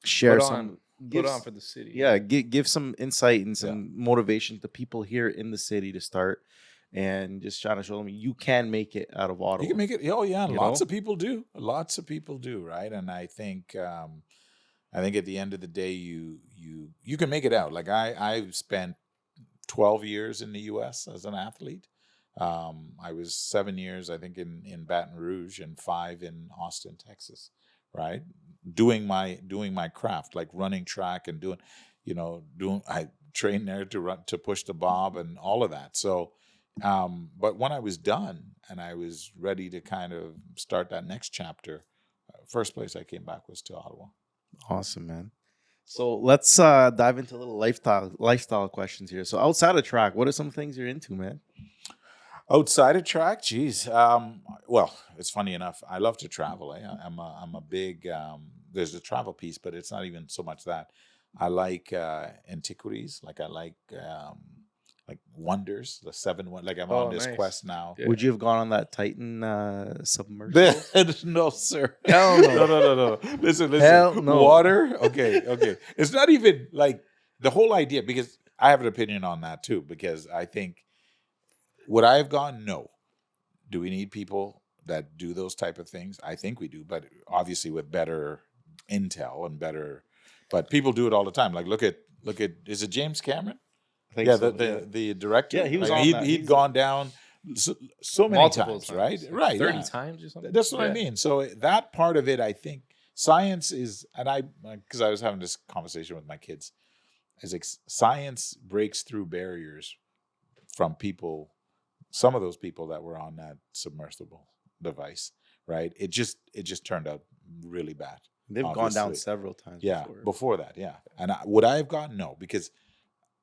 share put on for the city. Yeah, give some insight and some motivation to people here in the city to start. And just trying to show them you can make it out of Ottawa. You can make it. Oh yeah, lots of people do. Lots of people do, right? And I think at the end of the day, you can make it out. Like I've spent 12 years in the U.S. as an athlete. I was 7 years, I think, in Baton Rouge and 5 in Austin, Texas. Right, doing my craft, like running track and I trained there to push the bob and all of that. So. But when I was done and I was ready to kind of start that next chapter, first place I came back was to Ottawa. Awesome, man. So let's dive into a little lifestyle questions here. So outside of track, what are some things you're into, man? Outside of track, geez. Well, it's funny enough. I love to travel. I'm a big. There's the travel piece, but it's not even so much that. I like antiquities. Like I like wonders, the 7 one. Like I'm on this quest now. Yeah. Would you have gone on that Titan submersible? No, sir. Hell no. No. Listen. Hell no. Water. Okay. It's not even like the whole idea, because I have an opinion on that too. Because I think, would I have gone? No. Do we need people that do those type of things? I think we do, but obviously with better intel and better. But people do it all the time. Like look at. Is it James Cameron? The director. Yeah, he was on that. He'd gone down so many multiple times, right? Right, 30 times or something. That's what I mean. So that part of it, I think, science is, and because I was having this conversation with my kids, is like science breaks through barriers from people. Some of those people that were on that submersible device, right? It just turned out really bad. They've gone down several times. Yeah, before that, yeah. And would I have gone? No, because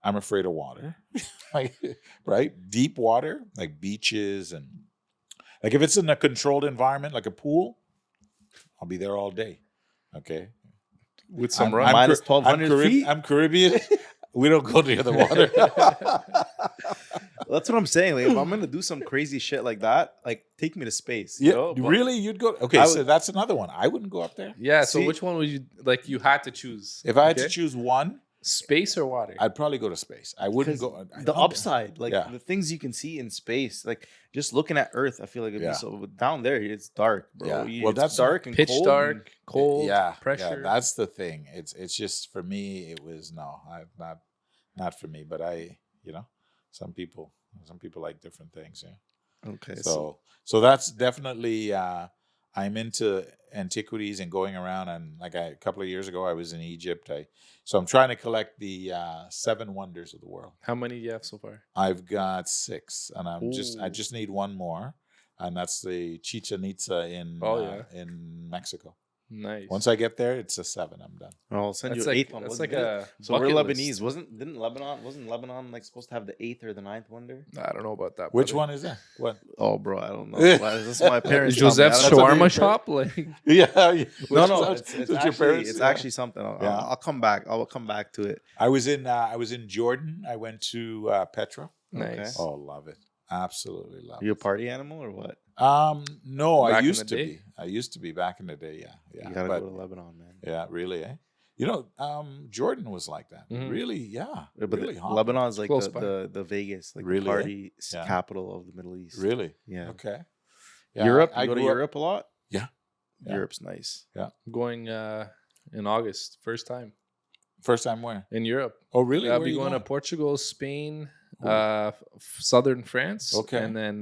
I'm afraid of water, right? Deep water, like beaches, and like if it's in a controlled environment, like a pool, I'll be there all day. Okay, with some minus 1,200 feet. I'm Caribbean. We don't go near the water. That's what I'm saying. Like, if I'm gonna do some crazy shit like that, like take me to space. Really? You'd go? Okay, so that's another one. I wouldn't go up there. Yeah. So which one would you like? You had to choose. If I had to choose one. Space or water? I'd probably go to space. I wouldn't go. The upside, like Yeah. the things you can see in space, like just looking at Earth, I feel like it'd Yeah. be so down there. It's dark, bro. Yeah. Well, It's that's dark and Pitch cold. dark, cold, Yeah, pressure. that's the thing. It's just for me. It was not for me. But some people like different things. Yeah. Okay, So that's definitely. I'm into antiquities and going around, and a couple of years ago, I was in Egypt. So I'm trying to collect the 7 wonders of the world. How many do you have so far? I've got 6, and I Ooh. just need one more, and that's the Chichen Itza in Mexico. Nice. Once I get there, it's a 7. I'm done. I'll send That's you like- 8th one. that's wasn't like it? a So we're bucket Lebanese. list. Wasn't Lebanon like supposed to have the 8th or the 9th wonder? I don't know about that. Which brother. one is that? What? Oh, bro, I don't know. That's my parents. tell me. Joseph's I don't know. shawarma shop? Like, Yeah. No, Which- it's which your actually parents- it's yeah. actually something. I'll come back. I'll come back to it. I was in Jordan. I went to Petra. nice. Oh, love it. Absolutely love Are you a it. party animal or what? No, Back I in used the to day? be. I used to be back in the day. Yeah. You gotta But go to Lebanon, man. yeah, really, eh? Jordan was like that. Mhm. Really, yeah. But really hot. Lebanon's like Close by. the Vegas, like Really, the eh? party Yeah. capital of the Middle East. Really? Yeah. Okay. Europe. I You go to grew up- Europe a lot. Yeah. Yeah. Europe's nice. I'm going in August, first time First time where? in Europe. Oh, really? I'll Where be are you going to Portugal, Spain, southern France, Okay. and then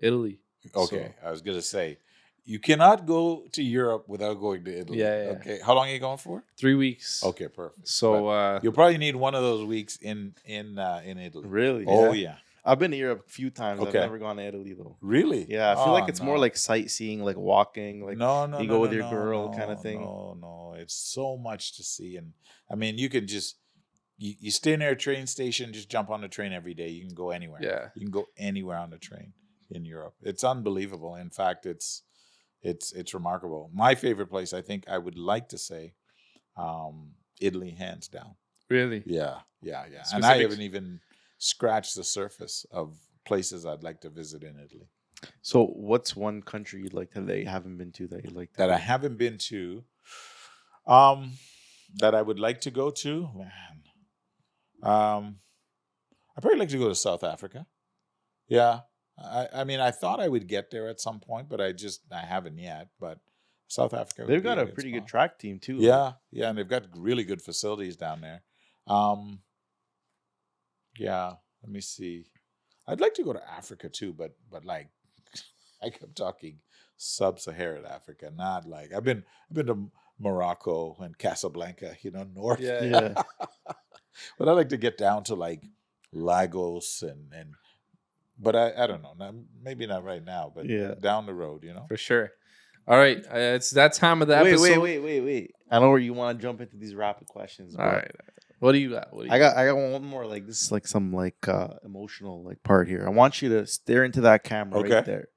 Italy. Okay, So, I was gonna say, you cannot go to Europe without going to Italy. Yeah. Okay, how long are you going for? 3 weeks. Okay, perfect. So But you'll probably need one of those weeks in Italy. Really? Oh yeah. I've been to Europe a few times. I've Okay. never gone to Italy though. Really? Yeah, I feel like Oh, it's more no. like sightseeing, like walking, like no, you go with your girl kind of thing. No, it's so much to see, and I mean, you can just you stay near a train station, just jump on the train every day. You can go anywhere. Yeah. You can go anywhere on the train in Europe. It's unbelievable. In fact, it's remarkable. My favorite place, I think, I would like to say, Italy, hands down. really, Yeah. And I Specific- haven't even scratched the surface of places I'd like to visit in Italy So, what's one country you'd like that you haven't been to that you'd like to? that I haven't been to. That I would like to go to, man. I'd probably like to go to South Africa. Yeah. I mean, I thought I would get there at some point, but I haven't yet. But South Africa, would They've be got a good pretty spot. good track team too. Yeah, and they've got really good facilities down there. Yeah, let me see. I'd like to go to Africa too, but like I kept talking sub-Saharan Africa, not like I've been to Morocco and Casablanca, north. Yeah. But I like to get down to like Lagos and but I don't know, maybe not right now, but Yeah. down the road, for sure. All right, it's that time of the episode. Wait. I know where you want to jump into these rapid questions. All bro. right, what do you got? I got one more. Like this is like some like emotional like part here. I want you to stare into that camera right Okay. there.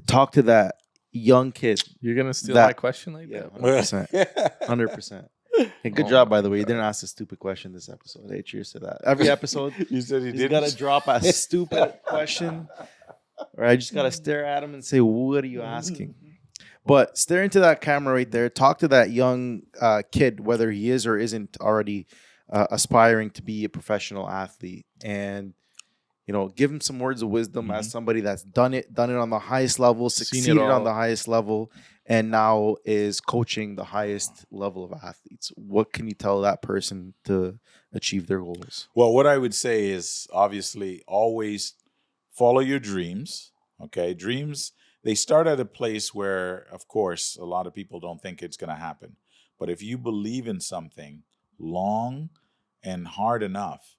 Talk to that young kid. You're gonna steal that- my question like Yeah, that? 100%. Hey, good Oh job, my by the way. You didn't ask a stupid question this episode. Hey, cheers to that. Every episode, You said he he's didn't. got to drop a stupid question, or I just got to stare at him and say, "What are you asking?" But stare into that camera right there. Talk to that young kid, whether he is or isn't already aspiring to be a professional athlete, and give him some words of wisdom as somebody that's done it on the highest level, Seen it succeeded on all. the highest level, and now is coaching the highest level of athletes. What can you tell that person to achieve their goals? Well, what I would say is obviously always follow your dreams. Okay. Dreams, they start at a place where, of course, a lot of people don't think it's going to happen. But if you believe in something long and hard enough,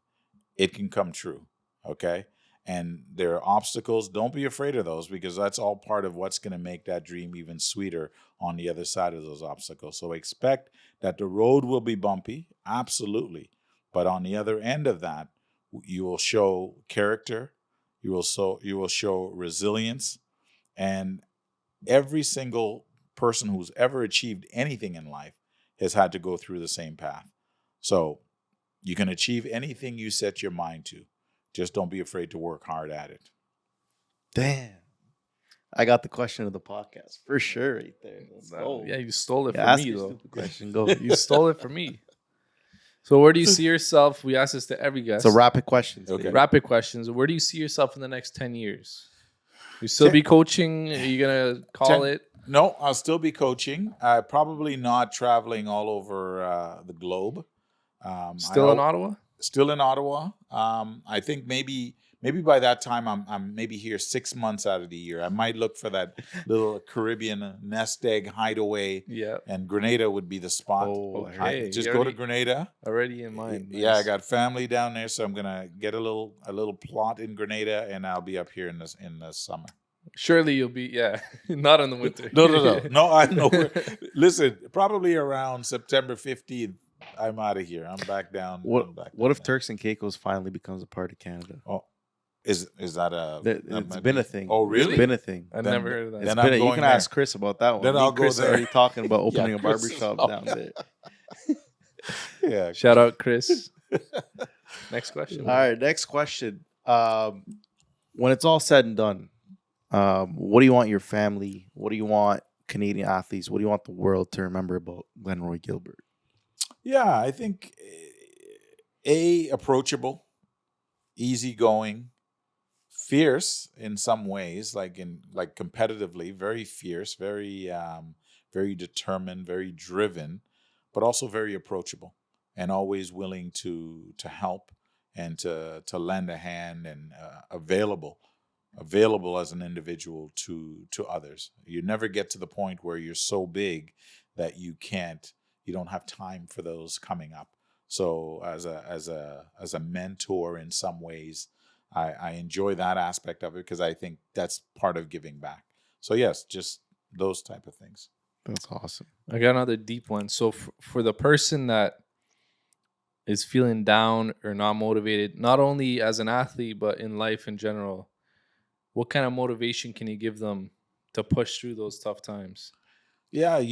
it can come true. Okay. And there are obstacles. Don't be afraid of those, because that's all part of what's going to make that dream even sweeter on the other side of those obstacles. So expect that the road will be bumpy. Absolutely. But on the other end of that, you will show character. You will show resilience. And every single person who's ever achieved anything in life has had to go through the same path. So you can achieve anything you set your mind to. Just don't be afraid to work hard at it. Damn. I got the question of the podcast for sure right there. Let's go. Yeah, you stole it Yeah, from ask me your though. stupid question. Go. You stole it from me. So where do you see yourself? We ask this to every guest. It's a rapid question. Okay. Rapid questions. Where do you see yourself in the next 10 years? You still be coaching? Are you going to call it? No, I'll still be coaching. Probably not traveling all over the globe. Still in Ottawa? Still in Ottawa. I think maybe by that time I'm maybe here 6 months out of the year. I might look for that little Caribbean nest egg hideaway. Yeah. And Grenada would be the spot. Oh, okay. Just go to Grenada. Already in mind. Yeah, Nice. I got family down there, so I'm gonna get a little plot in Grenada, and I'll be up here in the summer. Surely you'll be, not in the winter. No. I know. Listen, probably around September 15th, I'm out of here. I'm back down. What if Turks and Caicos finally becomes a part of Canada? Oh, is that a? It's been a thing. Oh, really? It's been a thing. I've never heard of that. Then I'm You going can there. ask Chris about that one. Then Me I'll and go Chris there. are already talking about opening a Chris is barbershop all- down there. Yeah. Shout out, Chris. Next question. All right, next question. When it's all said and done, what do you want your family? What do you want Canadian athletes? What do you want the world to remember about Glenroy Gilbert? Yeah, I think approachable, easygoing, fierce in some ways, like competitively, very fierce, very very determined, very driven, but also very approachable and always willing to help and to lend a hand and available as an individual to others. You never get to the point where you're so big that you don't have time for those coming up. So as a mentor in some ways, I enjoy that aspect of it because I think that's part of giving back. So yes, just those type of things. That's awesome. I got another deep one. So for the person that is feeling down or not motivated, not only as an athlete, but in life in general, what kind of motivation can you give them to push through those tough times? Yeah,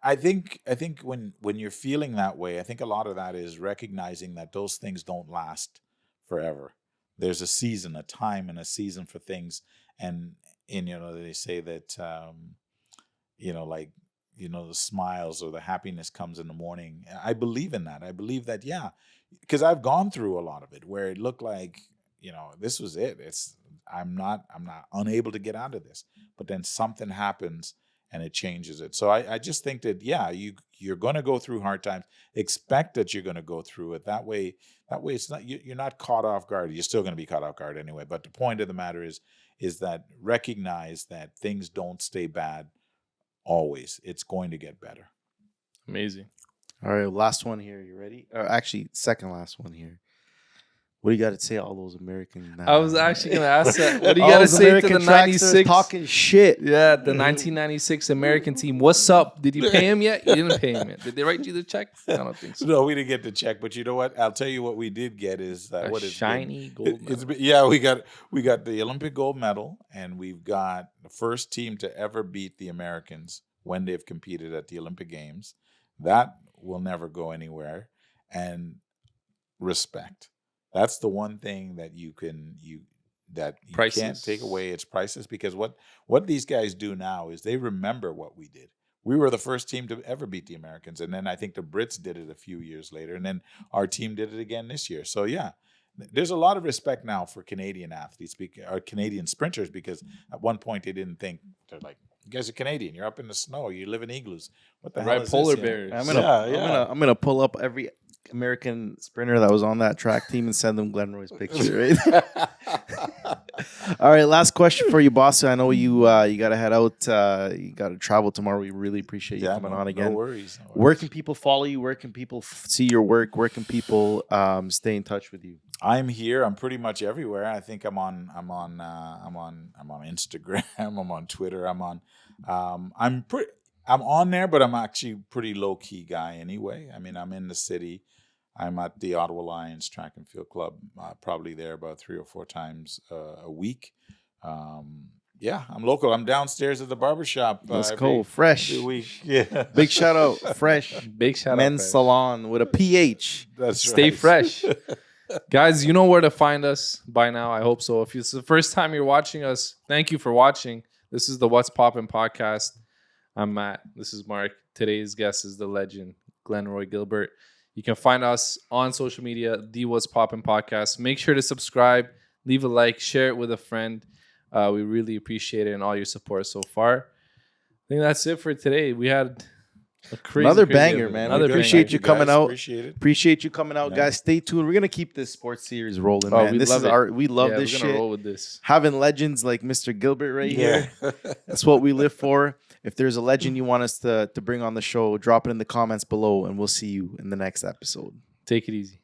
I think when you're feeling that way, I think a lot of that is recognizing that those things don't last forever. There's a season, a time and a season for things. And they say that, the smiles or the happiness comes in the morning. I believe in that. I believe that, because I've gone through a lot of it where it looked like, this was it. I'm not unable to get out of this, but then something happens and it changes it. So I just think that, you're going to go through hard times. Expect that you're going to go through it. That way it's not, you're not caught off guard. You're still going to be caught off guard anyway. But the point of the matter is that recognize that things don't stay bad always. It's going to get better. Amazing. All right, last one here. You ready? Or actually, second last one here. What do you got to say to all those American? I was actually going to ask that. What do you got to say to the 96 talking shit? Yeah, the 1996 American team. What's up? Did you pay him yet? You didn't pay him yet. Did they write you the check? I don't think so. No, we didn't get the check. But you know what? I'll tell you what we did get is a shiny gold medal. We got the Olympic gold medal, and we've got the first team to ever beat the Americans when they've competed at the Olympic Games. That will never go anywhere. And respect. That's the one thing that you can't take away. It's priceless because what these guys do now is they remember what we did. We were the first team to ever beat the Americans, and then I think the Brits did it a few years later, and then our team did it again this year. So there's a lot of respect now for Canadian athletes or Canadian sprinters because at one point they didn't think, they're like, you guys are Canadian. You're up in the snow. You live in igloos. What the hell is polar this? bears. I'm gonna pull up every American sprinter that was on that track team and send them Glenroy's picture. Right? All right, last question for you, boss. I know you got to head out. You got to travel tomorrow. We really appreciate you coming on again. No worries. Where can people follow you? Where can people see your work? Where can people stay in touch with you? I'm here. I'm pretty much everywhere. I think I'm on Instagram. I'm on Twitter. I'm on there, but I'm actually pretty low key guy anyway. I mean, I'm in the city. I'm at the Ottawa Lions Track and Field Club, probably there about 3 or 4 times a week. I'm local. I'm downstairs at the barbershop. Let's go. Fresh. Every week. Yeah. Big shout out. Fresh. Big shout out. Men's Salon with a PH. That's Stay right. fresh. Guys, you know where to find us by now. I hope so. If it's the first time you're watching us, thank you for watching. This is the What's Poppin' podcast. I'm Matt. This is Mark. Today's guest is the legend, Glenroy Gilbert. You can find us on social media, the What's Poppin' Podcast. Make sure to subscribe, leave a like, share it with a friend. We really appreciate it and all your support so far. I think that's it for today. We had a crazy banger, episode. man. Another Appreciate you coming out. Appreciate it. Appreciate you coming out, guys. Stay tuned. We're gonna keep this sports series rolling, Oh, man. we This love is it. we love this we're gonna shit. roll with this. Having legends like Mr. Gilbert right here. That's what we live for. If there's a legend you want us to bring on the show, drop it in the comments below, and we'll see you in the next episode. Take it easy.